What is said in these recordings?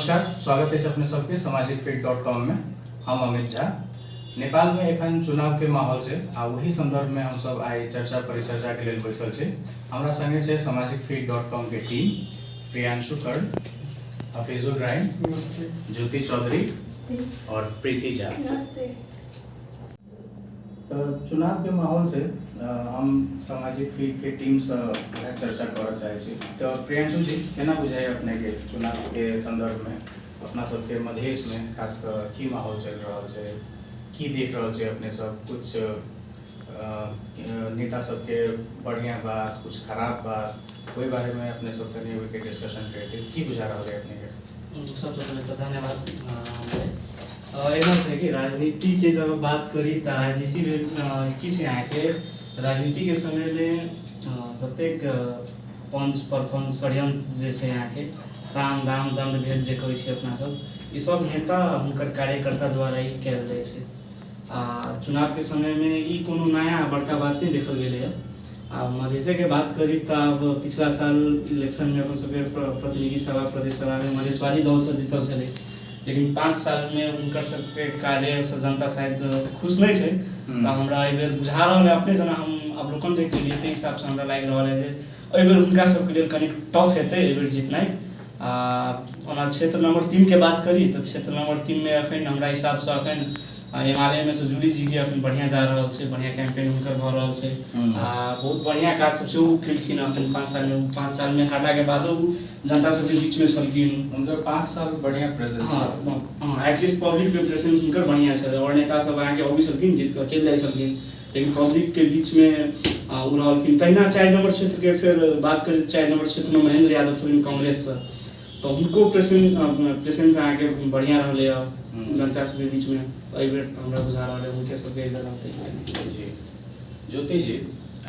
नमस्कार, स्वागत है अपने सबके समाजिकफीड.com में। हम अमित झा। नेपाल में एखन चुनाव के माहौल है आ वही संदर्भ में हम सब आई चर्चा परिचर्चा के लिए बैसल छे। हमरा संगे छे समाजिकफीड.com के टीम प्रियांशु कर्ण, हफीजुल राइन, ज्योति चौधरी और प्रीति झा। तो चुनाव के माहौल से हम सामाजिक फीड के टीम से चर्चा करना चाहे छी। तो प्रियांशु जी केना बुझाए अपने के चुनाव के संदर्भ में अपना सबके मधेश में खास की माहौल चल रहा है, की देख रहा है अपने सब? कुछ नेता सबके बढ़िया बात, कुछ खराब बात, कोई बारे में अपने सब के डिस्कशन करते की बुझा रहा है अपने के? सबसे पहले तो धन्यवाद। एना है कि राजनीति के जब बात करी तो राजनीति में किछ यहाँ के राजनीति के समय में जतेक पंच परपंच षड्यंत्र जे छै यहाँ के साम दाम दंड भेद जे कहै छै अपना सब, ई सब नेता हुनकर कार्यकर्ता द्वारा ही कयल जाइ छै। चुनाव के समय में ई कोनो नया बड़का बात नहीं देखल गेलै है। मधेश के बात करी तो अब पिछला साल इलेक्शन में अपन सबके प्रतिनिधि सभा प्रदेश सभा में मधेशवादी दल से जीतल छलै, लेकिन 5 साल में उनकर सबके कार्य से जनता शायद खुश नहीं है। तो हमरा एहि बेर बुझा रहा है अपने जना हम अवलोकन जे केलिए ताहि हिसाब से हमरा लागि रहा है जे एहि बेर उनका सबके लिए कनी टफ हेतै एहि बेर जीतनाइ। ओना क्षेत्र नंबर 3 के बात करी तो क्षेत्र नंबर 3 में अखन हमरा हिसाब से अखन हिमालय में से जूली जी के अखन बढ़िया जा रहा है, बढ़िया कैंपेन उनकर भ रहा है। बहुत बढ़िया काज सब से केलखिन अखन 5 साल में हटा के बाद जनता सबके बीच में छलखिन। उनकर 5 साल बढ़िया प्रेजेंस एटलीस्ट पब्लिक के प्रेजेंस उनकर बढ़िया है। और नेता सब आके अभी छलखिन जीत कर चल जाए छलखिन, लेकिन पब्लिक के बीच में उ रहलखिन। तहिना 4 नंबर क्षेत्र के फिर बात करी 4 नंबर क्षेत्र में महेंद्र यादव छथिन कांग्रेस से, तो उनको प्रेजेंस आके बढ़िया रहले जनता सबके बीच में। एहि बेर हमरा बुझा रहल है उनके सबके जी। ज्योति जी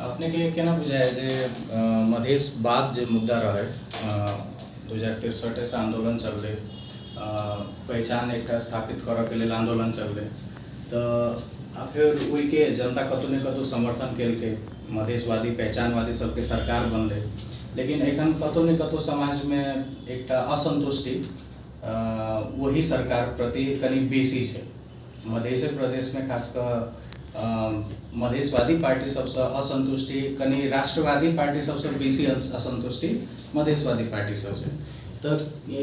अपने के केना बुझाए जे मधेश बाद जे मुद्दा रहे 2063 से आंदोलन चलले, पहचान एक स्थापित करऽ के लिए आंदोलन चलले, तो फिर वही के जनता कतौ ने कतौ समर्थन केलके, मधेशवादी पहचानवादी सबके सरकार बनले, लेकिन एखन कतौ ने कतौ समाज में एक असंतुष्टि वही सरकार प्रति कनी बेसी है। मध्य प्रदेश में खासकर मधेशवादी पार्टी सबसे असंतुष्टि, कनी राष्ट्रवादी पार्टी सबसे बेसी असंतुष्टि मधेशवादी पार्टी सबसे। तो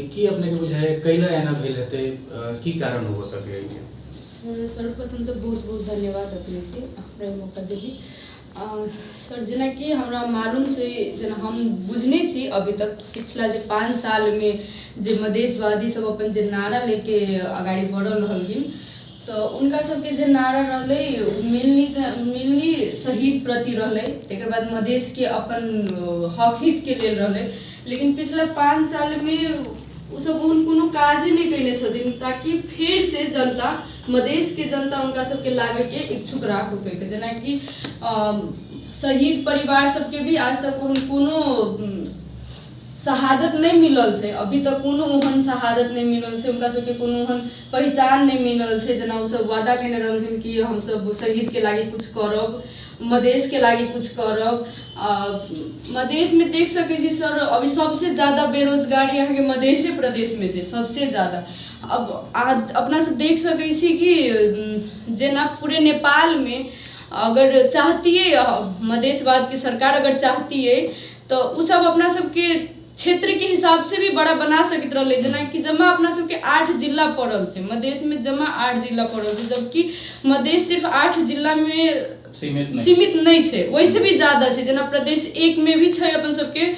की अपने के बुझाए कैला एना भेल हेतै, की कारण हो सके? सर्वप्रथम तो बहुत बहुत धन्यवाद अपने के हमरा मौका देली। सर जना कि हमरा मालूम से जना हम बुझने सी अभी तक पिछला जे 5 साल में जे मधेशवादी सब अपन जे नारा लेके आगाड़ी बढ़ल रहलखिन, तो उनका सबके जे नारा रहले मिलनी शहीद प्रति रहले, तेकर बाद मधेश के अपन हक हित के लेल रहले। लेकिन पिछला 5 साल में उ सब कोनो काजे नहीं कैले छथिन ताकि फिर से जनता मधेश के जनता उनका सबके लावे के इच्छुक राखो के। जना कि शहीद परिवार सबके भी आज तक कोनो शहादत नहीं मिलल है, अभी तक कोनो ओहन शहादत नहीं मिलल है, उनका सबके कोनो ओहन पहचान नहीं मिलल है। जना उ सब वादा केने रहलखिन कि हम सब शहीद के लागी कुछ करब, मधेश के लागी कुछ करब। मधेश में देख सके जी सर अभी सबसे ज्यादा बेरोजगारी यहाँ के मधेश प्रदेश में है, सबसे ज्यादा। अब अपना सब देख सके कि जना पूरे नेपाल में अगर चाहती है मधेशवाद की सरकार अगर चाहती है तो उ सब अपना सबके क्षेत्र के हिसाब से भी बड़ा बना सकते रहे। जना कि जमा अपना सबके 8 जिला पड़ल से, मधेश में जमा 8 जिला पड़ल से, जबकि मधेश सिर्फ 8 जिला में सीमित नहीं है, वैसे भी ज्यादा है। जना प्रदेश 1 में भी है अपन सबके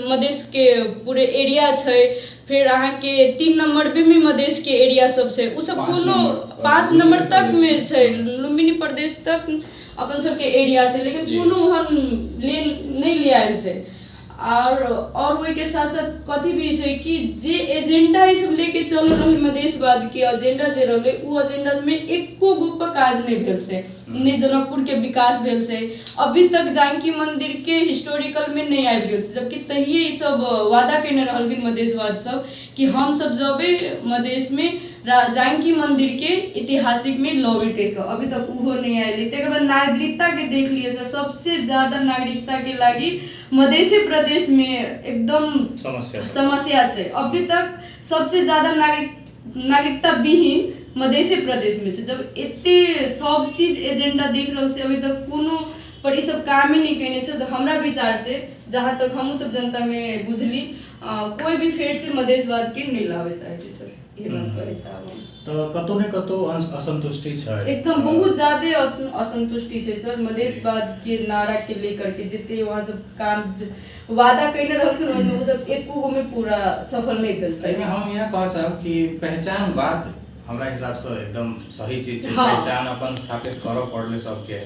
मधेश के पूरे एरिया है, फिर अहाँ के 3 नंबर पे भी मधेश के एरिया सब से, उ सब कोनो 5 नंबर तक में है, लुम्बिनी प्रदेश तक अपन सबके एरिया से, लेकिन कोनो हम नहीं ले आयल से। और वही के साथ साथ कथी भी है कि जे एजेंडा ये सब लेके चल रहे मधेशवाद के एजेंडा जे रहे उ एजेंडा में एको गो पर काज नहीं भेल से, नहीं जनकपुर के विकास भेल से, अभी तक जानकी मंदिर के हिस्टोरिकल में नहीं आबि गेल से, जबकि तहिए ई सब वादा केने रहलखिन मधेशवाद सब कि हम सब जबे मधेश में जानकी मंदिर के ऐतिहासिक में लॉबी टेक, अभी तक उहो नहीं आयल। तेकर बाद नागरिकता के देख लिए सर, सबसे ज्यादा नागरिकता के लागी मध्य प्रदेश में एकदम समस्या से अभी तक सबसे ज़्यादा नागरिकता विहीन मध्य प्रदेश में से जब इतने सब चीज एजेंडा देख रहा से अभी तक कोनो पर ये सब काम ही नहीं कहने से तो हमारा विचार से जहाँ तक हम सब जनता में बुझली कोई भी फेर से मधेशवाद के नहीं लावे चाहे सर ये बात करे साहब तो कतो ने कतो असंतुष्टि है एकदम बहुत ज्यादा असंतुष्टि है सर मधेशवाद के नारा के लेकर के जितने वहाँ सब काम वादा कहने रहल वो सब एक को में पूरा सफल नहीं भेल छै हम यहाँ कह चाहब कि पहचानवाद हमरा हिसाब से एकदम सही चीज है। हाँ। पहचान अपन स्थापित करो पड़ले सबके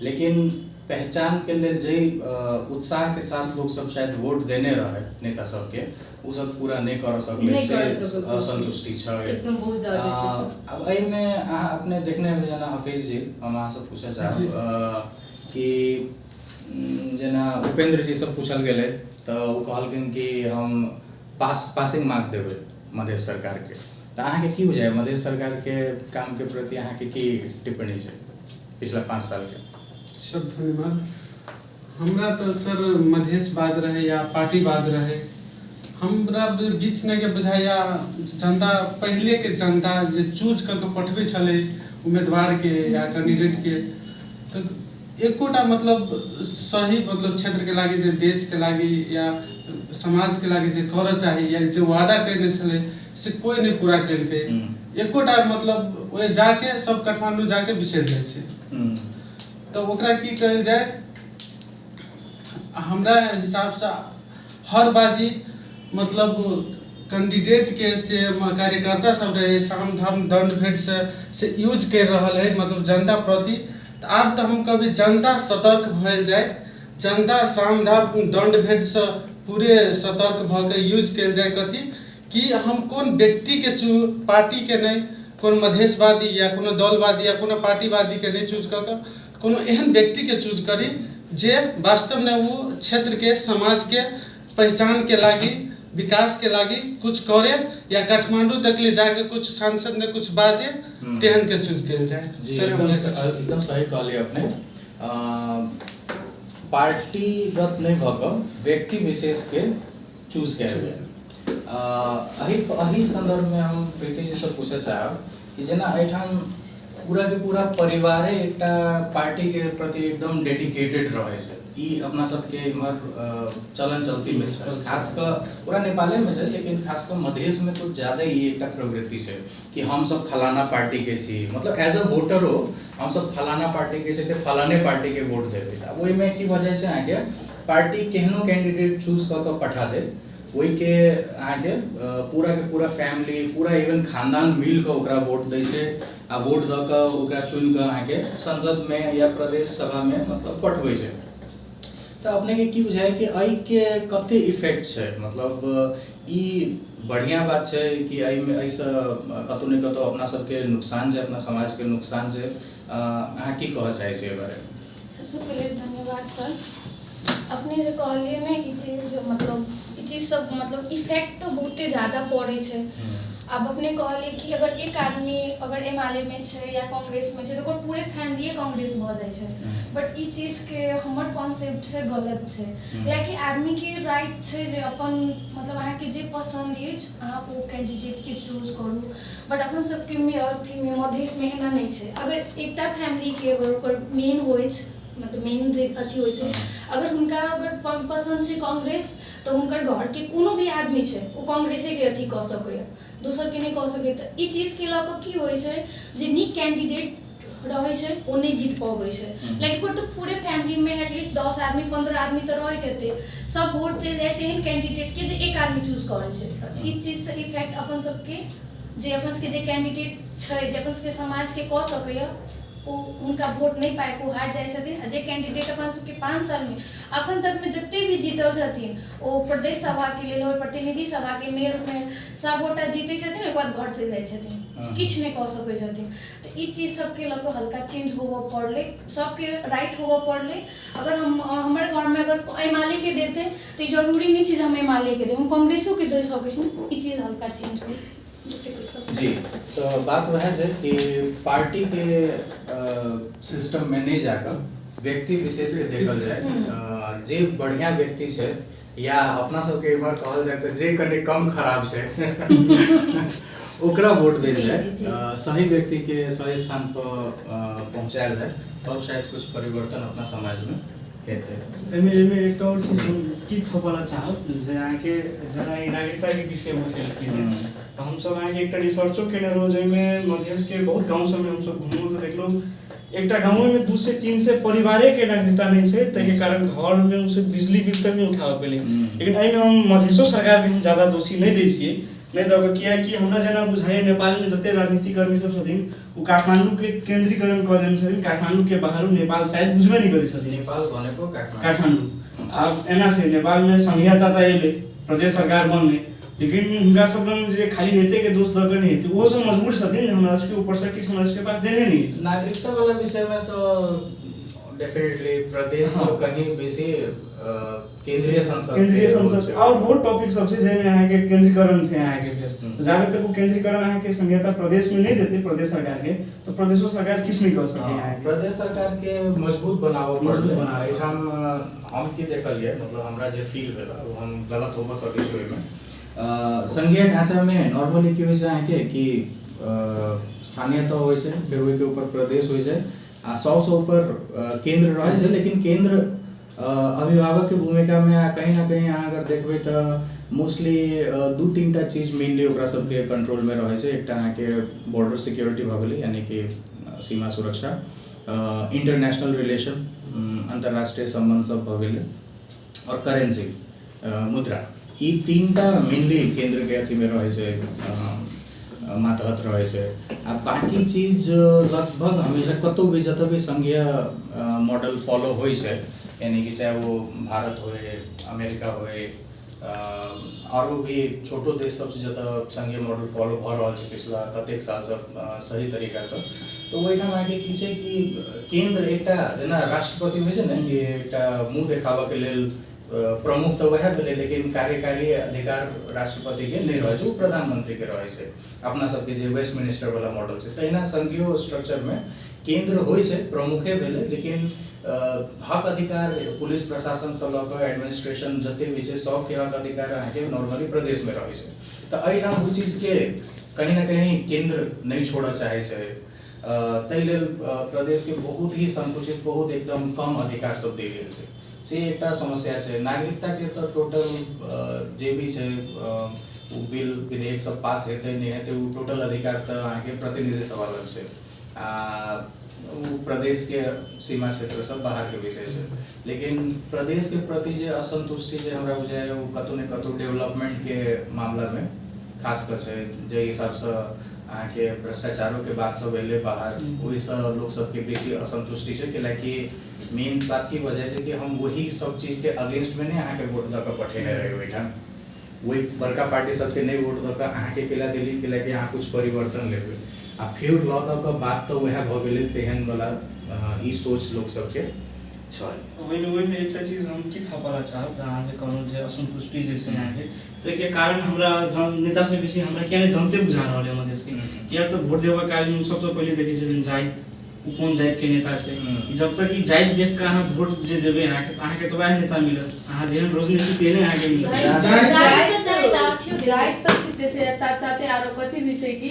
लेकिन पहचान के लिए जे उत्साह के साथ लोग सब शायद वोट देने रहे नेता सबके वो सब पूरा नहीं कर सकले से असंतुष्टि छै एकदम बहुत ज्यादा छै सर। अब एहि में अहाँ अपने देखने में जना हफीज जी हम अहाँ से पूछे चाहब कि जना उपेंद्र जी सब पूछल गेले तो वो कहलकिन कि हम पासिंग मार्क देवे मधेश सरकार के तो अहाँ के की बुझाय मधेश सरकार के काम के प्रति अहाँ के की टिप्पणी है पिछला 5 साल के सर धन्यवाद। हमरा तो सर मधेशवाद रहे या पार्टीवाद रहे हमरा बीच में के बुझाया जनता पहले के जनता जे चूज करके पठबे छले उम्मीदवार के या कैंडिडेट के तो एकोटा मतलब सही मतलब क्षेत्र के लागी जे देश के लागी या समाज के लागी जे कर चाहिए या जे वादा करने छले से कोई नहीं पूरा कैल के एकोटा मतलब ओए जाके सब काठमांडू जाके बिसर जाए छे तो ओकरा की कहल जाए हमरा हिसाब से हर बाजी मतलब कैंडिडेट के से कार्यकर्ता सब रहे साम धाम दंड भेंट से यूज कर रहा है मतलब जनता प्रति तो अब तो हम कभी जनता सतर्क भइल जाए जनता साम धाम दंड भेंट से पूरे सतर्क भ के यूज कल जाए कथी कि हम कौन व्यक्ति के पार्टी के नहीं कौन मधेशवादी या कोनो दलवादी या कोनो पार्टीवादी के नहीं चूज कर कोनो एहन व्यक्ति के चूज करी जे वास्तव में वो क्षेत्र के समाज के पहचान के लागी विकास के लागी कुछ करे या काठमांडू तक ले जाके कुछ सांसद ने कुछ बाजे तेहन के चूज कल जाए। एकदम सही कहलिए अपने पार्टीगत नहीं भक व्यक्ति विशेष के चूज कल जाए। अही संदर्भ में हम प्रीति जी से पूछे चाहब कि जना एठाम पूरा के पूरा परिवार एकटा पार्टी के प्रति एकदम डेडिकेटेड रहे छै ई अपना सबके इमर चलन चलती में छै खास कर पूरा नेपाले में छै लेकिन खास कर मधेश में कुछ ज्यादा ही एकटा प्रवृत्ति छै कि हम सब फलाना पार्टी के छी मतलब एज अ वोटर हो हम सब फलाना पार्टी के छै फलाने पार्टी के वोट देबे त ओइ में की वजह छै आगे पार्टी केहनो कैंडिडेट चूज क के पठा दे वही के आगे पूरा के पूरा फैमिली पूरा इवन खानदान मिल के ओकरा वोट दै छै आ वोट द के ओकरा चुन के आगे संसद में या प्रदेश सभा में मतलब पठबै छै तो अपने के की बुझाय कि एहि के कते इफेक्ट छै मतलब ई बढ़िया बात छै कि एहि में ऐसे कतौ ने कतौ अपना सबके नुकसान छै अपना समाज के नुकसान छै अहाँ की कह चाहै छै बारे सबसे पहले धन्यवाद सर अपने जो कहलिए में ई चीज मतलब ई चीज सब मतलब इफेक्ट तो बहुत ज़्यादा पड़े छै अब अपने कहलिए कि अगर एक आदमी अगर एमएलए में छै या कांग्रेस में छै तो ओकर पूरे फैमिली कांग्रेस भ जाय छै बट ई चीज के हमर कॉन्सेप्ट से गलत छै लाकि आदमी के राइट छै जे अपन मतलब अहाँ के जे पसंद अछि अहाँ ओ कैंडिडेट के चूज करू बट अपन सबके में अथी में मधेश में एना नहीं छै अगर एकटा फैमिली के अगर ओकर मेन होय छै मतलब मेन जे अथी होय छै अगर हुनका अगर पसंद छै कांग्रेस तो हुनकर घर के कोनो भी आदमी छै ओ कांग्रेसे के अथी कऽ सकैए दोसर के नहीं कह सके तो ई चीज के लऽ कऽ की होय छै जे नीक कैंडिडेट रहे छै ओ नहीं जीत पाबै छै लेकिन तो पूरे फैमिली में एटलीस्ट 10 आदमी 15 आदमी तो रहैत हेतै सब वोट चलि जाइ छै एहन कैंडिडेट के जे एक आदमी चूज करै छै तऽ ई चीज से इफेक्ट अपन सबके जे अपन सबके जे कैंडिडेट छै जे अपन सबके समाज के कऽ सकैए ओ उनका वोट नहीं पाए को हार जाए छथिन जे कैंडिडेट अपन सबके 5 साल में अखन तक में जते भी जीतल छथिन ओ प्रदेश सभा के लेल प्रतिनिधि सभा के मेयर में सब गोटा जीते छथिन एक बाद घर चलि जाइ छथिन किछ नहीं कह सकै छथिन तो ई चीज सबके लग हल्का चेंज होबो पड़ले सबके राइट होबो पड़ले अगर हम हमारे घर में अगर एमएलए के देते तो जरूरी नहीं चीज हम एमएलए के दे हम कांग्रेसो के दे सकै छी ई चीज हल्का चेंज हो जी तो बात वह है कि पार्टी के सिस्टम में नहीं जाकर व्यक्ति विशेष के देखल जाए जे बढ़िया व्यक्ति है या अपना सबके एक बार कहल जाए तो जे कने कम खराब छै ओकरा वोट देल जाए, सही व्यक्ति के सही स्थान पर पहुंचायल जाए, तब शायद कुछ परिवर्तन अपना समाज में हेतै। एमे एक और चीज हम की थपला चाहब जे आके जना ई नागरिकता के विषय में खेलखिन तो हम सब आके एक रिसर्चो केने रहो जेमे मधेश के बहुत गांव सब में हम सब घुमो तो देखलो एकटा गांव में 2 से 3 से परिवारे के नागरिकता नहीं छै, तै के कारण घर में उनसे बिजली बिल तक नहीं उठाव पेले। लेकिन एमे हम मधेशो सरकार के हम ज्यादा दोषी नहीं दै छियै, नहीं दब किया कि हमरा जना बुझाय नेपाल में जते राजनीतिक कर्मी सब छथिन उ काठमांडू के केंद्रीकरण कर देने छथिन, काठमांडू के बाहर नेपाल शायद बुझबे नहीं करै छथिन। नेपाल भनेको काठमांडू अब एना से नेपाल में संघीयता त एले प्रदेश सरकार बनले, लेकिन हुनका सब जे खाली नेते के दोष दकर नहीं हेतु वो सब मजबूर छथिन हमरा सबके ऊपर से किछ हमरा सबके पास देने नहीं। नागरिकता वाला विषय में तो डेफिनेटली प्रदेश से कहीं बेसी केंद्रीय संसद और बहुत टॉपिक सब छै जेमे अहाँ के केंद्रीकरण छै अहाँ के फिर जाबे तक वो केंद्रीकरण अहाँ के संघीयता प्रदेश में नहीं देते प्रदेश सरकार के तो प्रदेशो सरकार किछ नहीं कर सके अहाँ के प्रदेश सरकार के मजबूत बनावो पड़ले। एठाम हम की देखलिए मतलब हमरा जे फील भेला वो हम गलत होबो सकै छै में संघीय ढांचा में नॉर्मली की होय छै अहाँ के कि स्थानीयता होय छै, फिर ओय के ऊपर प्रदेश होय छै आ 100 से ऊपर केंद्र रहे छै, लेकिन केंद्र अभिभावक के भूमिका में कहीं ना कहीं अहाँ अगर देखबै तो मोस्टली 2-3टा चीज मेनली ओकरा सबके कंट्रोल में रहे छै। एकटा अहाँ के बॉर्डर सिक्योरिटी भ गेलै यानी कि सीमा सुरक्षा, इंटरनेशनल रिलेशन अंतरराष्ट्रीय संबंध सब भ गेलै, और करेंसी मुद्रा, ई 3टा मेनली केंद्र के अथी में रहे छै मातहत रहे छै। आ बाकी चीज लगभग हमेशा कतौ भी जतौ भी संघीय मॉडल फॉलो होय छै, यानी कि चाहे वो भारत होए अमेरिका होए और भी छोटो देश सबसे ज्यादा संघीय मॉडल फॉलो भ रहल छै पिछला कतेक साल से सही तरीका से। तो ओहिठाम आगे की छै कि केंद्र एकटा जेना राष्ट्रपति होय छै ने कि एकटा मुंह देखावा के लेल प्रमुख तो वह भेलै, लेकिन कार्यकारी अधिकार राष्ट्रपति के नहीं रहे छै, प्रधानमंत्री के रहे छै। अपना सबके जे वेस्टमिनिस्टर वाला मॉडल छै तहिना संघीय स्ट्रक्चर में केंद्र होय छै प्रमुखे भेलै, लेकिन हक अधिकार पुलिस प्रशासन से लऽ कऽ एडमिनिस्ट्रेशन जते भी छै सबके हक अधिकार अहाँके नॉर्मली प्रदेश में रहे छै। तो एहिठाम ओ चीज के कहीं ना कहीं केंद्र नहीं छोड़ऽ चाहे छै, ताहि लेल प्रदेश के बहुत ही संकुचित बहुत एकदम कम अधिकार सब दे गेल छै, से एकटा समस्या छै। नागरिकता के तो टोटल जे भी छै बिल विधेयक सब पास हेतै नहीं हेतै वो टोटल अधिकार तो अहाँके प्रतिनिधि सभा लग छै, वो प्रदेश के सीमा क्षेत्र सब बाहर के विषय छै। लेकिन प्रदेश के प्रति जे असंतुष्टि जे हमरा बुझाय वो कतौ ने कतौ डेवलपमेंट के मामला में खास कर छै, जे हिसाब से अहाँके भ्रष्टाचारों के बात सब एले बाहर, ओहि से लोग सबके बेसी असंतुष्टि छै, कैलाकि मेन बात की वजह छै कि हम वही सब चीज के अगेंस्ट में नहीं अहाँके वोट दऽ कऽ पठेने रहे ओहिठाम, वही बड़का पार्टी सबके नहीं वोट दऽ कऽ अहाँके केला देली कैलाकि अहाँ कुछ परिवर्तन लेबै, आ फिर लऽ दऽ कऽ बात तो वह भऽ गेलै तेहन वाला ई सोच लोग सबके छै। ओहिमे एकटा चीज हम की थपला चाहब अहाँ जे कहलहुँ जे असंतुष्टि जे छै अहाँके ताहिके कारण हमरा नेता से बेसी हमरा किया नहीं जनते बुझा रहल है मधेश के, किया तो वोट देबऽ काल सबसे पहले देखै छथिन जाइत कोन जाइत के नेता छै, जब तक ई जाइत देख कऽ अहाँ वोट जे देबै अहाँके तो वएह नेता मिलत, अहाँ जेहन राजनीति तेहने अहाँके मिलत। जाइत तऽ छिते से साथ साथे आरो कथी भी छै कि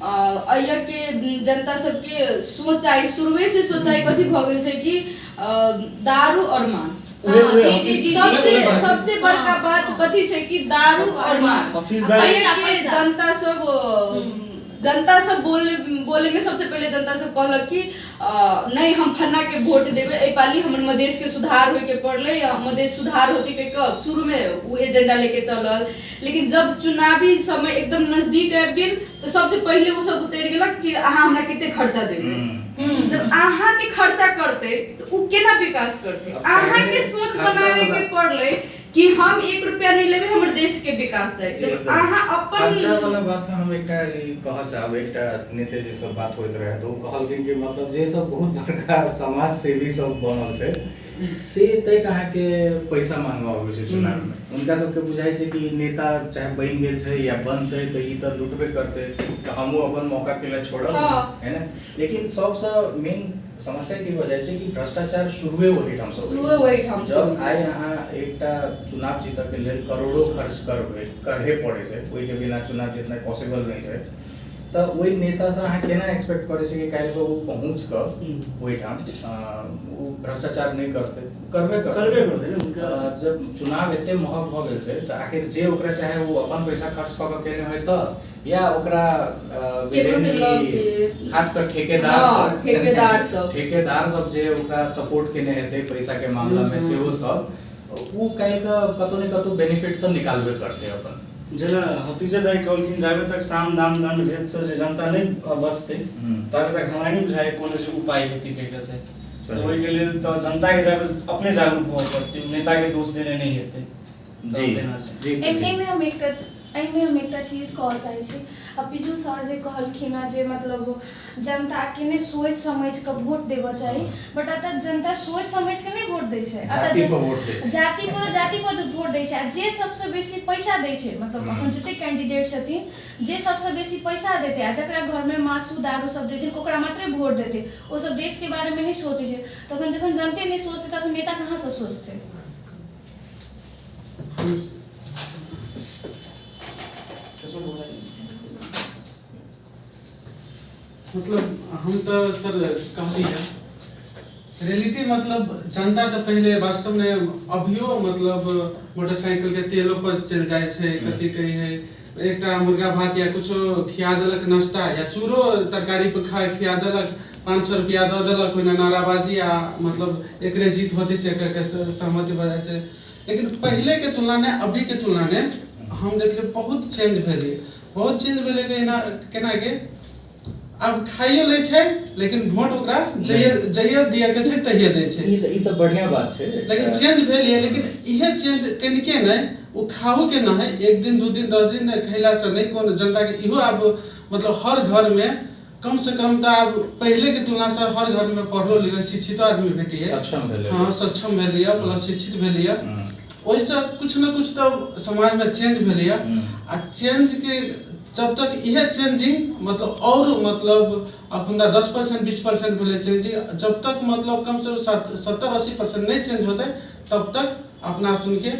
अइया के जनता सबके सोचाई शुरुए से सोचाई कथी भ गेल छै कि दारू और मांस, सबसे बड़का बात कथी छै कि दारू और मांस। जनता सब बोले में सबसे पहले जनता सब कहलक कि नहीं हम फन्ना के वोट देवे, ए पाली हमर मधेश के सुधार होय के पड़ले, मधेश सुधार होती के कब शुरू में वो एजेंडा लेके चलल, लेकिन जब चुनावी समय एकदम नजदीक आबि गेल तो सबसे पहले वो सब उतर गेलक कि अहाँ हमरा कते खर्चा देबै। जब अहाँ के खर्चा करते तो उ केना विकास करते, अहाँ के सोच बनावे के पड़ले कि हम 1 रुपया नहीं लेबे हमर देश के विकास है। जब अहाँ अपन खर्चा वाला बात में हम एकटा कह चाहब, एकटा नेता जे सब बात होइत रहे तो कहलखिन कि मतलब जे सब बहुत बड़का समाज सेवी सब बनल छै से तय कहाँ के पैसा मांगवा होवे छै चुनाव में उनका सबके बुझाई छै कि नेता चाहे बन गेल छै या बनते तो ई तो लुटबे करते तो हमहू अपन मौका के लिए छोड़ब है ना लेकिन सबसे मेन समस्या की वजह छै कि भ्रष्टाचार शुरुए वही ठाम से वही ठाम से जब आइ यहाँ एकटा चुनाव जीतऽ के लेल करोड़ों खर्च करहे पड़े छै ओहि के बिना चुनाव जीतना पॉसिबल नहीं छै तो वही नेता से अहाँ केना एक्सपेक्ट करे छै कि काल्हि को वो पहुँच कर वही ठाम वो भ्रष्टाचार नहीं करबे करते हैं उनका जब चुनाव एते महग भ गेल छै त आखिर जे ओकरा चाहे वो अपन पैसा खर्च क के केने होय त या ओकरा खास कर ठेकेदार सब जे ओकरा सपोर्ट केने हेतै पैसा के मामला में सेहो सब वो काल्हि का कतौ ने कतौ बेनिफिट तो निकालबे करते अपन जेना हफीजे दाई कहलखिन जाबे तक साम दाम दंड भेद से जे जनता नहीं बचते तबे तक हमरा नहीं बुझाए कोनो जे उपाय हेतै केकरा से तो ओहि के लेल तो जनता के जाबे अपने जागरूक होय पड़तै नेता के दोष देने नहीं हेतै जी एहिमे हम एकटा चीज कहऽ चाहै छी पिजू सर जे कहलखिन जे मतलब जनता के ने सोच समझ के वोट देबऽ चाही बट अतः जनता सोच समझ के नहीं वोट दै छै जाति पर वोट दै छै जे सबसे बेसी पैसा दै छै मतलब अपन जते कैंडिडेट छथिन जे सबसे बेसी पैसा देते आ जकरा घर में मासू दारू सब देथिन ओकरा मात्र वोट देते ओ सब देश के बारे में नहीं सोचे छै तखन जखन जनते नहीं सोचते तखन नेता कहाँ से सोचते मतलब हम तो सर कहली है रियलिटी मतलब जनता तो पहले वास्तव में अभियो मतलब मोटरसाइकिल के तेलों पर चल जाए छे कथी कही है एकटा मुर्गा भात या कुछो खिया देलक नाश्ता या चूरो तरकारी पे खिया देलक 500 रुपया दे देलक कोई नाराबाजी या मतलब एकरे जीत होते से के सहमति भ जाए छे लेकिन पहले के तुलना में अभी के तुलना में हम देखले बहुत चेंज भेलै केना के अब खाइयो ले छै लेकिन वोट ओकरा जइया दिया के छै तहिया दै छै ई तो बढ़िया बात छै लेकिन चेंज भेल है लेकिन इहे चेंज कनिके नहीं वो खाओ के ना है एक दिन 2 दिन 10 दिन खैला से नहीं कोनो जनता के इहो अब मतलब हर घर में कम से कम तो अब पहले के तुलना से हर घर में पढ़लो लिखल शिक्षित आदमी भेटी है सक्षम भेलै हां सक्षम भेलिया प्लस शिक्षित भेलिया ओइसे कुछ न कुछ तो समाज में चेंज भेलिया आ चेंज के जब तक यह चेंजिंग मतलब और मतलब अपना 10% 20% भेले चेंजिंग जब तक मतलब कम से कम 70-80% नहीं चेंज होते तब तक अपना सुन के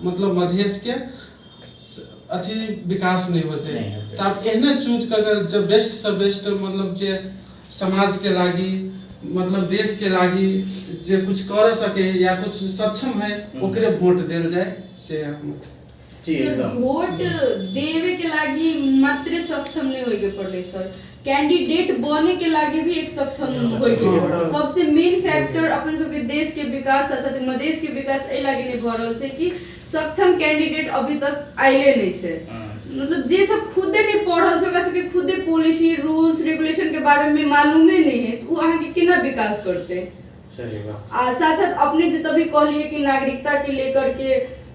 मतलब मधेश के अथी विकास नहीं होते तब एहने चूज कर जब बेस्ट से बेस्ट मतलब जे समाज के लागी मतलब देश के लागी जे कुछ कर सके या कुछ सक्षम है ओकरे वोट देल जाए से वोट देवे के लागी मात्र सक्षम नहीं होए के पड़ले सर कैंडिडेट बने के लागी भी एक सक्षम होए के पड़ले सबसे मेन फैक्टर अपन सब के देश के विकास साथ मधेश के विकास ए लागी नहीं भ रहल छै कि सक्षम कैंडिडेट अभी तक आइले नहीं छै मतलब जे सब खुदे नहीं पढ़ल छै ओकरा सबके खुदे पॉलिसी रूल्स रेगुलेशन के बारे में मालूमे नहीं है तो अहाँ के केना विकास करते सही बात साथ साथ अपने जे तभी कहलिए कि नागरिकता के लेकर के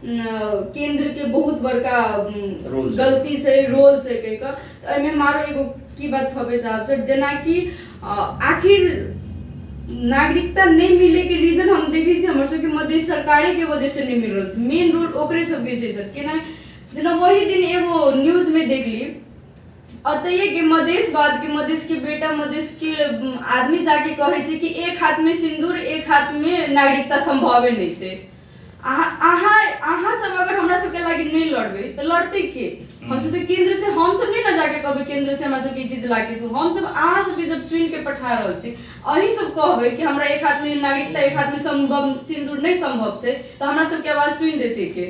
केंद्र के बहुत बड़का गलती से रोल से कह तो एमे मारो एगो की बात हबे साहब सर जना कि आखिर नागरिकता नहीं मिले के रीजन हम देखे से हमर सबके मधेश सरकारे के वजह से नहीं मिल रहल मेन रोल ओकरे सब के छै सर केना जना वही दिन एगो न्यूज में देखली अतये के मधेशवाद के मधेश के बेटा मधेश के आदमी जाके कहे छै कि एक हाथ में सिंदूर एक हाथ में नागरिकता संभव नहीं छै आहा सब अगर हमरा सबके लागी नहीं लड़बे तो लड़ते के हम सब तो केंद्र से हम सब नहीं ना जाके कहबे केंद्र से हमरा सब की चीज लागे तो हम सब आहा सब के जब चुन के पठा रहल छी अही सब कहबे कि हमरा एक हाथ में नागरिकता एक हाथ में संभव सिंदूर नहीं संभव से तो हमरा सब के आवाज सुन देते के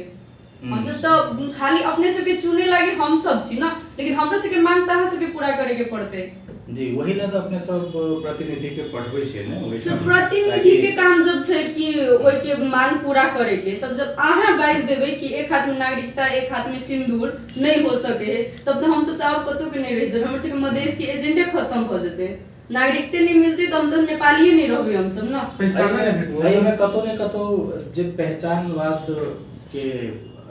हम सब तो खाली अपने सब के चुने लागे हम सब छी ना लेकिन हमरा सब के मांग ताहा सब के पूरा करे के पड़ते जी वही ना तो अपने सब प्रतिनिधि के पढ़बै छै ने वही सब प्रतिनिधि के काम जब छै कि ओइ के मांग पूरा करे के तब जब आहा बाइज देबे कि एक हाथ में नागरिकता एक हाथ में सिंदूर नहीं हो सके तब तो हम सब तो और कतो के नहीं रह जाए हमर सब के मधेश के एजेंडे खत्म हो जेते नागरिकते नहीं मिलती तो हम तो नेपाली नहीं रहबे हम सब ना एहि में कतो ने कतो जे पहचानवाद के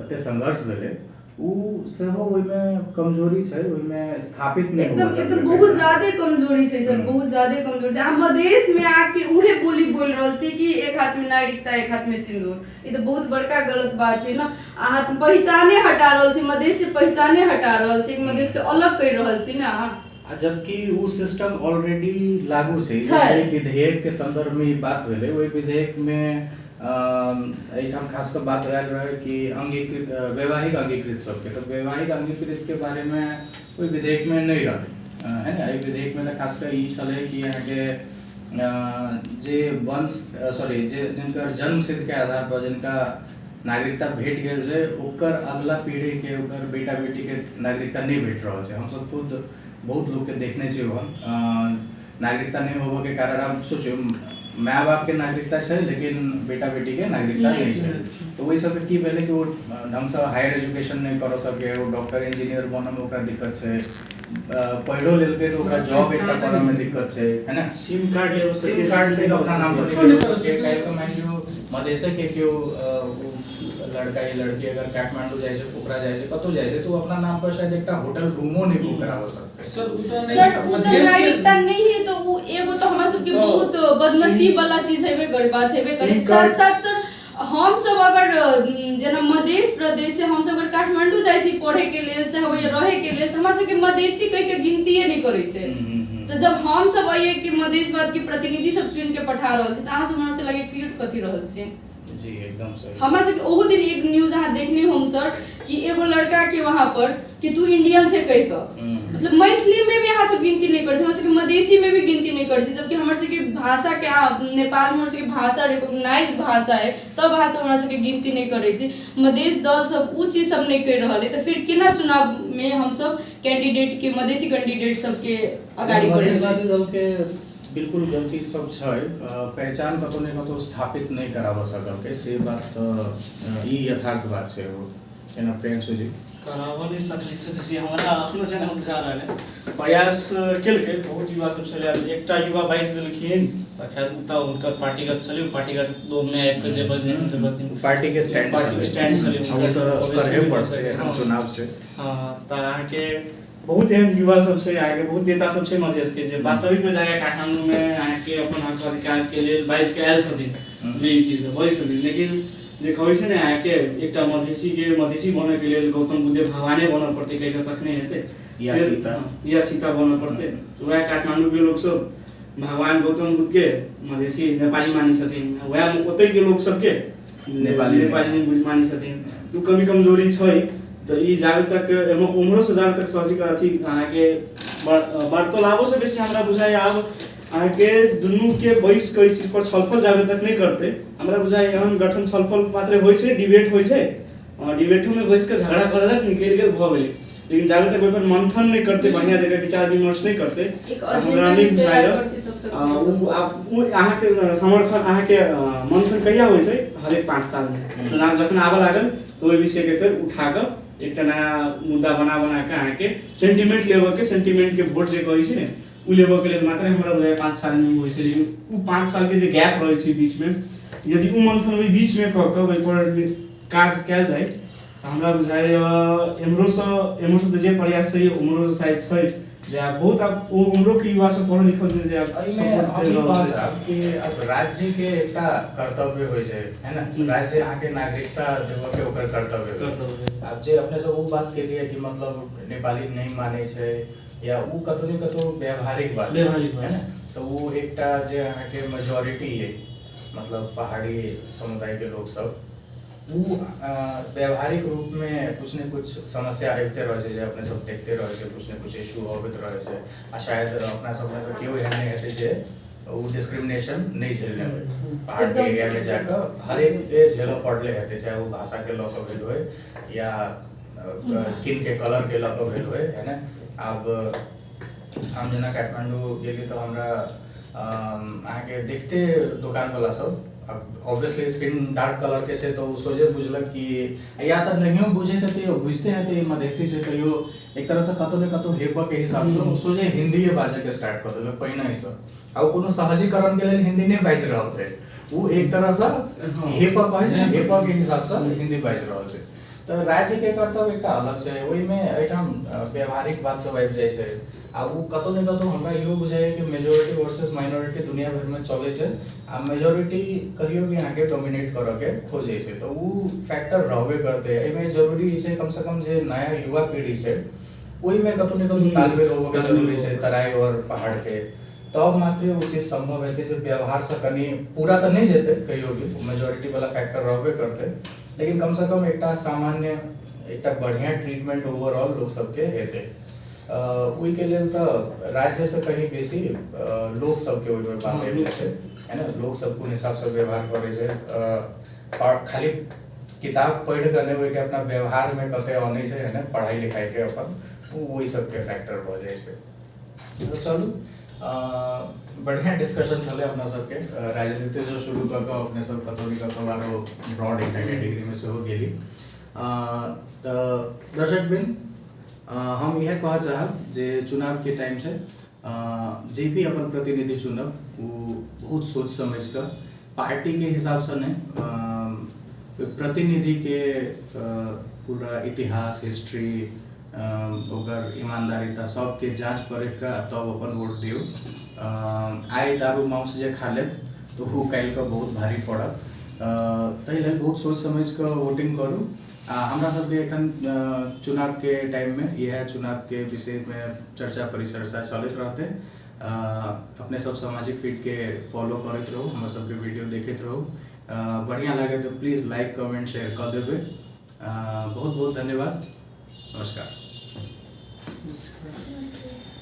अते संघर्ष भेले उ सेहो ओहिमे कमजोरी छै, ओहिमे स्थापित नहीं हो एकदम सकलै एकदम बहुत ज्यादा कमजोरी छै सर, बहुत ज्यादा कमजोरी छै। हम मधेश में आके उहे बोली बोल रहल छी कि एक हाथ में नागरिकता एक हाथ में सिंदूर, ये तो बहुत बड़का गलत बात है ना। अहाँ पहचाने हटा रहल छी, मधेश से पहचाने हटा रहल छी, मधेश के अलग कर रहल छी ना। जबकि उ सिस्टम ऑलरेडी लागू छै। छै। जे विधेयक के संदर्भ में ई बात भेलै, ओहि विधेयक में एहिठाम खास कर बात आयल रहे कि अंगीकृत वैवाहिक अंगीकृत सबके, तो वैवाहिक अंगीकृत के बारे में कोई विधेयक में नहीं रहलै, है ना। एहि विधेयक में तो खास कर ई छलै कि यहाँ के जे वंश जे जिनकर जन्म सिद्ध के आधार पर जिनका नागरिकता भेट गेल छै, ओकर अगला पीढ़ी के ओकर बेटा बेटी के नागरिकता नहीं भेट रहल छै। हम सब खुद बहुत लोग के देखने छी वहाँ नागरिकता नहीं होबे के कारण आप सोचियो माय बाप के नागरिकता है लेकिन बेटा बेटी के नागरिकता नहीं है। तो वही सब की भेले कि वो ढंग से हायर एजुकेशन नहीं कर सके, वो डॉक्टर इंजीनियर बनने में ओकरा दिक्कत है, पढ़ो लेलके तो ओकरा जॉब एकटा करने में दिक्कत है ना। सिम कार्ड ले सिम कार्ड ले अपना नाम पर ले सके। काहे को मान लियो मधेश के केओ लड़का या लड़की अगर काठमांडू जाए छै, पोखरा जाए छै, कतौ जाए छै, तो अपना नाम पर शायद एकटा होटल रूमो नहीं बुक करावा सकते। सर सर वो तो नागरिकता नहीं है तो वो एगो तो हमरा सबके बहुत बदनसीब वाला चीज है, गड़ बात है करे। साथ साथ सर हम सब अगर जना मध्य प्रदेश से हम सब अगर काठमांडू जाए छी पढ़े के लेल से हो या रहे के लेल, तो हमरा सबके मधेसी कह के गिनतीये नहीं करे छै। तो जब हम सब आइए कि मधेशवाद के प्रतिनिधि सब चुन के पठा रहल छै, त अहाँ सब हमरा से लगे क्लियर कथि रहल छै। जी एकदम सही। हमरा से ओहो दिन एक न्यूज अहाँ देखने हम सर कि एगो लड़का के वहां पर कि तू इंडियन से कह के, मतलब मैथिली में भी अहाँ सब गिनती नहीं कर, हमरा सबके मधेसी में भी गिनती नहीं कर, जबकि हमरा सबके भाषा के नेपाल में हमरा सबके भाषा रिकॉग्नाइज्ड भाषा है, तब अहाँ सब हमरा सबके गिनती नहीं करे छी। मधेश दल सब उ चीज सब नहीं कर रहल है, तो फिर केना चुनाव में हम सब कैंडिडेट के मधेसी कैंडिडेट सबके अगाडि मधेशवादी दल के बिल्कुल गलती सब छै, पहचान कतो ने कतो स्थापित नहीं करावा सकल के, से बात ई यथार्थ बात छै। वो केना प्रियांश जी करावा नहीं सकली से बेसी हमरा अपनो जन हम जा रहल है प्रयास केलकै। बहुत युवा सब छले, अब एकटा युवा बाइट देलखिन त खैर उता उनकर पार्टीगत छलै, पार्टीगत लोग में आबि के जे बजने से बतिन पार्टी के स्टैंड छलै, वो तो करहे पड़ते चुनाव से। हां त अहाँ के बहुत एहन युवा सब छै, आगे बहुत नेता सब छै मधेश के जे वास्तविक में जाके काठमांडू में अहाँ के अपन हक अधिकार के लेल बाइज के आयल छथिन, जे ई चीज होइ छथिन। लेकिन जे कहै छै ने अहाँ के एकटा मधेसी बने के लेल गौतम बुद्ध भगवाने बनऽ पड़तै, कहि के तखने हेतै, या सीता बनऽ पड़तै। वएह काठमांडू के लोग सब भगवान गौतम बुद्ध के मधेसी नेपाली मानी छथिन, वएह ओतै के लोग सब के नेपाली मानी छथिन। तो कमी कमजोरी छै, तो ई जाबे तक उम्रो से जाबे तक सामाजिक अथी अहाँ के वार्तालापो से बेसी हमरा बुझाय आब अहाँ के दुनू के बैस के चीज पर छलफल जाबे तक नहीं करते, हमरा बुझाय एहन गठन छलफल मात्र होय छै, डिबेट होय छै, डिबेटो में बैस के झगड़ा करलक निकल गेल भ गेलै। लेकिन जाबे तक ओइ पर मंथन नहीं करते, बढ़िया जगह विचार विमर्श नहीं करते, हमरा नहीं बुझाय अहाँ के समर्थन अहाँ के मंथन कहिया होय छै, हर एक 5 साल में चुनाव जखन आबे लागल तो ओइ विषय के फिर उठा के एक नया मुद्दा बना के अहाँ के सेंटीमेंट लेवल के सेंटीमेंट के वोट जे कहै छै ने उ लेवल के लेल मात्र हमरा बुझाय 5 साल में होय छै। लेकिन उ 5 साल के जे गैप रहै छै बीच में, यदि उ मंथन ओइ बीच में क के ओइ पर काज कैल जाय त हमरा बुझाय एमरो से जे प्रयास छै उमरो शायद छै जे बहुत अब उम्रो के युवा सब पढ़ल लिखल जे अब राज्य के एकटा कर्तव्य होय छै, है ना। राज्य आके नागरिकता देबो के ओकर कर्तव्य। अब जे अपने सब वो बात के लिए कि मतलब नेपाली नहीं माने छै या उ कतो ने कतो व्यवहारिक बात है ना, तो वो एकटा जे अहाँ के मेजॉरिटी है, मतलब पहाड़ी समुदाय के लोग सब वो व्यवहारिक रूप में कुछ न कुछ समस्या आते रहे छै, जे अपने सब देखते रहे छै, कुछ न कुछ इशू होबत रहे छै। आ शायद अपना सब में से केओ एहन नहीं हेतै जे वो डिस्क्रिमिनेशन नहीं झेलने पहाड़ के एरिया में जाकर हर एक के झेलो पड़ले हेतै, चाहे वो भाषा के लऽ के भेल होय या स्किन के कलर के लऽ के भेल होय, है ना। अब हम जना काठमांडू गेली तो हमरा अहाँ के देखते दुकान वाला सब अब ऑब्वियसली स्किन डार्क कलर के छै, तो सोचे बुझलक कि या त नहियो बुझे थे बुझते हैं तो मधेसी छै, तो यो एक तरह से कतो ने कतो हेप के हिसाब से सोचे हिंदी बाजे के स्टार्ट कर देलक पहिने ही से। आ कोनो सहजीकरण के लिए हिंदी नहीं बाज रहल छै, वो एक तरह से हेप के हिसाब से हिंदी बाज रहल छै। तो राज्य के कर्तव्य एक अलग से वही में एठाम व्यवहारिक बात सब आबि जाइ छै आ उ कतो ने कतो हमरा इहो बुझाय कि मेजोरिटी वर्सेस माइनॉरिटी दुनिया भर में चले छै आ मेजोरिटी कहियो भी आके डोमिनेट करऽ के खोजे छै तो उ फैक्टर रहबे करते एमे जरूरी छै कम से कम जे नया युवा पीढ़ी छै ओहि में कतो ने कतो तालमेल होबे के जरूरी छै तराई और पहाड़ के तब मात्र वो चीज संभव हेतै जे व्यवहार से कनी पूरा तो नहीं जेतै कहियो भी मेजोरिटी वाला फैक्टर रहबे करते लेकिन कम से कम एकटा सामान्य एकटा बढ़िया ट्रीटमेंट ओवरऑल लोग सबके हेतै ओहि के लेल तो राज्य से कहीं बेसी लोग सबके ओहि में बात आबि जाइ छै है ना लोग सब कोन हिसाब से व्यवहार करे छै और खाली किताब पढ़ के नहीं के अपना व्यवहार में कते आने छै है ना पढ़ाई लिखाई के अपन वही सब के फैक्टर भ जाइ छै तो चलू बढ़िया डिस्कशन चले अपना सबके राजनीति जो शुरू कर के अपने सब कतोनी कतवारो ब्रॉड एक कैटेगरी में से हो गेली तो दर्शक बिन हम यह कह चाहब जे चुनाव के टाइम से जे भी अपन प्रतिनिधि चुनब वो बहुत सोच समझ कर पार्टी के हिसाब से नहीं प्रतिनिधि के पूरा इतिहास हिस्ट्री ओकर ईमानदारिता सबके जांच परख के तब अपन वोट दियो आइ दारू मांस जे खा ले तो वो काल के बहुत भारी पड़त ताहि लेल बहुत सोच समझ के वोटिंग करू हमरा सबके एखन चुनाव के टाइम में यह चुनाव के विषय में चर्चा परिचर्चा चलते रहते अपने सब सामाजिक फीड के फॉलो करते रहो हम सबके वीडियो देखते रहो बढ़िया लगे तो प्लीज़ लाइक कमेंट शेयर कर देवे बहुत बहुत धन्यवाद नमस्कार नमस्ते।